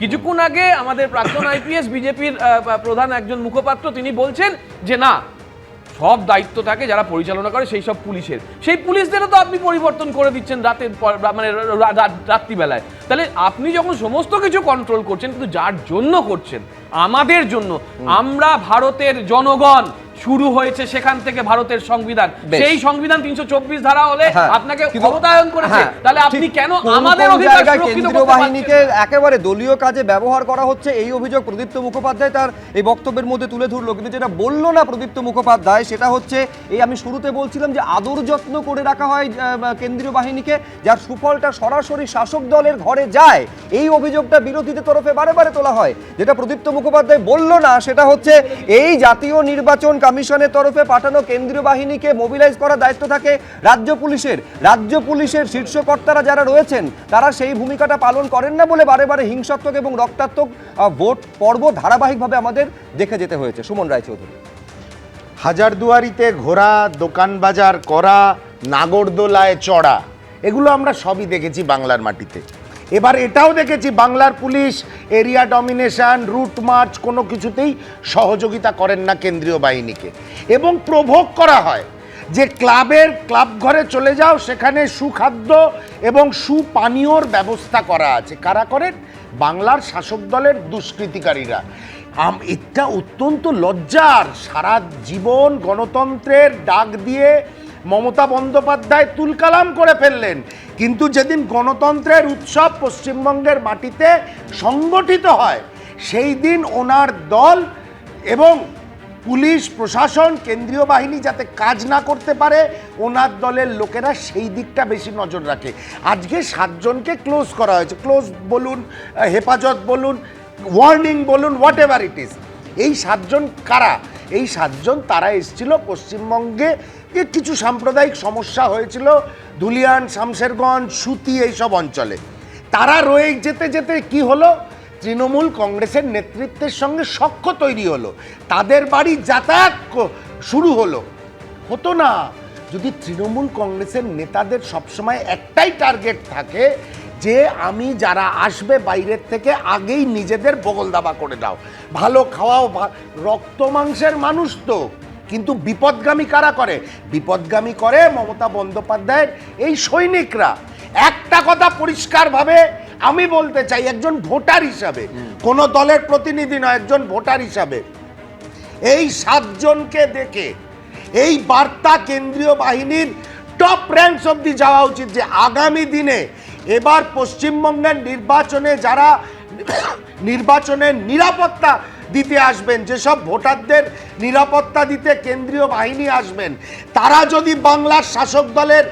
কিছুক্ষণ আগে আমাদের প্রাক্তন আইপিএস বিজেপির প্রধান একজন মুখপাত্র তিনি বলছেন যে না, সব দায়িত্ব থাকে যারা পরিচালনা করে সেই সব পুলিশের, সেই পুলিশদেরও তো আপনি পরিবর্তন করে দিচ্ছেন রাতের মানে রাত্রিবেলায়। তাহলে আপনি যখন সমস্ত কিছু কন্ট্রোল করছেন, কিন্তু যার জন্য করছেন, আমাদের জন্য, আমরা ভারতের জনগণ, শুরু হয়েছে সেখান থেকে ভারতের সংবিধান, সেই সংবিধান 324 ধারা হলে আপনাকে ক্ষমতায়ন করেছে, তাহলে আপনি কেন আমাদের অধিকার সুরক্ষিত করতে বাহিনীকে একেবারে দলীয় কাজে ব্যবহার করা হচ্ছে, এই অভিযোগ প্রদীপ্ত মুখোপাধ্যায় তার এই বক্তব্যের মধ্যে তুলে ধরলো। কিন্তু যেটা বললো না প্রদীপ্ত মুখোপাধ্যায় সেটা হচ্ছে, এই আমি শুরুতে বলছিলাম যে আদর যত্ন করে রাখা হয় কেন্দ্রীয় বাহিনীকে, যার সুফলটা সরাসরি শাসক দলের ঘরে যায়, এই অভিযোগটা বিরোধীদের তরফে বারে বারে তোলা হয়। যেটা প্রদীপ্ত মুখোপাধ্যায় বললো না সেটা হচ্ছে, এই জাতীয় নির্বাচন কমিশনের তরফে পাঠানো কেন্দ্রীয় বাহিনীকে মোবিলাইজ করার দায়িত্ব থাকে রাজ্য পুলিশের। রাজ্য পুলিশের শীর্ষ কর্তারা যারা রয়েছেন তারা সেই ভূমিকাটা পালন করেন না বলে বারে বারে হিংসাত্মক এবং রক্তাত্মক ভোট পর্ব ধারাবাহিকভাবে আমাদের দেখে যেতে হয়েছে। সুমন রায়চৌধুরী। হাজারদুয়ারিতে ঘোরা, দোকান বাজার করা, নাগরদোলায় চড়া, এগুলো আমরা সবই দেখেছি বাংলার মাটিতে। এবার এটাও দেখেছি বাংলার police area domination, route march কোনো কিছুতেই সহযোগিতা করেন না কেন্দ্রীয় বাহিনীকে, এবং প্রভোগ করা হয় যে ক্লাব ঘরে চলে যাও, সেখানে সুখাদ্য এবং সুপানীয়র ব্যবস্থা করা আছে। কারা করেন? বাংলার শাসক দলের দুষ্কৃতিকারীরা। এটা অত্যন্ত লজ্জার। সারা জীবন গণতন্ত্রের ডাক দিয়ে মমতা বন্দ্যোপাধ্যায় তুলকালাম করে ফেললেন, কিন্তু যেদিন গণতন্ত্রের উৎসব পশ্চিমবঙ্গের মাটিতে সংগঠিত হয়, সেই দিন ওনার দল এবং পুলিশ প্রশাসন, কেন্দ্রীয় বাহিনী যাতে কাজ না করতে পারে, ওনার দলের লোকেরা সেই দিকটা বেশি নজর রাখে। আজকে 7 জনকে ক্লোজ করা হয়েছে, ক্লোজ বলুন, হেফাজত বলুন, ওয়ার্নিং বলুন, হোয়াট এভার ইট ইজ। এই 7 জন কারা? এই 7 জন তারা এসেছিল পশ্চিমবঙ্গে যে কিছু সাম্প্রদায়িক সমস্যা হয়েছিল ধুলিয়ান, শামশেরগঞ্জ, সুতি, এইসব অঞ্চলে। তারা রয়ে যেতে যেতে কি হলো, তৃণমূল কংগ্রেসের নেতৃত্বের সঙ্গে সখ্য তৈরি হলো, তাদের বাড়ি যাতায়াত শুরু হতো না যদি তৃণমূল কংগ্রেসের নেতাদের সবসময় একটাই টার্গেট থাকে যে আমি যারা আসবে বাইরের থেকে আগেই নিজেদের বগল দাবা করে দাও, ভালো খাওয়াও, রক্ত মাংসের মানুষ তো। কিন্তু বিপদগামী কারা করে? বিপদগামী করে মমতা বন্দ্যোপাধ্যায়ের এই সৈনিকরা। একটা কথা পরিষ্কারভাবে আমি বলতে চাই, একজন ভোটার হিসাবে, কোন দলের প্রতিনিধি নয়, একজন ভোটার হিসাবে, এই 7 জনকে দেখে এই বার্তা কেন্দ্রীয় বাহিনীর টপ র্যাঙ্কস অবধি যাওয়া উচিত যে আগামী দিনে এবার পশ্চিমবঙ্গের নির্বাচনে যারা নির্বাচনের নিরাপত্তা দিতে আসবেন, যেসব ভোটারদের নিরাপত্তা দিতে কেন্দ্রীয় বাহিনী আসবেন, তারা যদি বাংলার শাসক দলের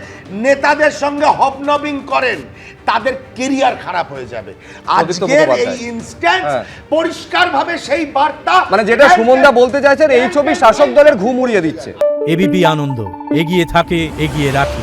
নেতাদের সঙ্গে হবনবিং করেন, তাদের কেরিয়ার খারাপ হয়ে যাবে। আজকের এই ইনস্ট্যান্স পরিষ্কারভাবে সেই বার্তা, মানে যেটা সুমনদা বলতে চাইছেন, এই ছবি শাসক দলের ঘুম উড়িয়ে দিচ্ছে। এবিপি আনন্দ, এগিয়ে থাকে, এগিয়ে রাখে।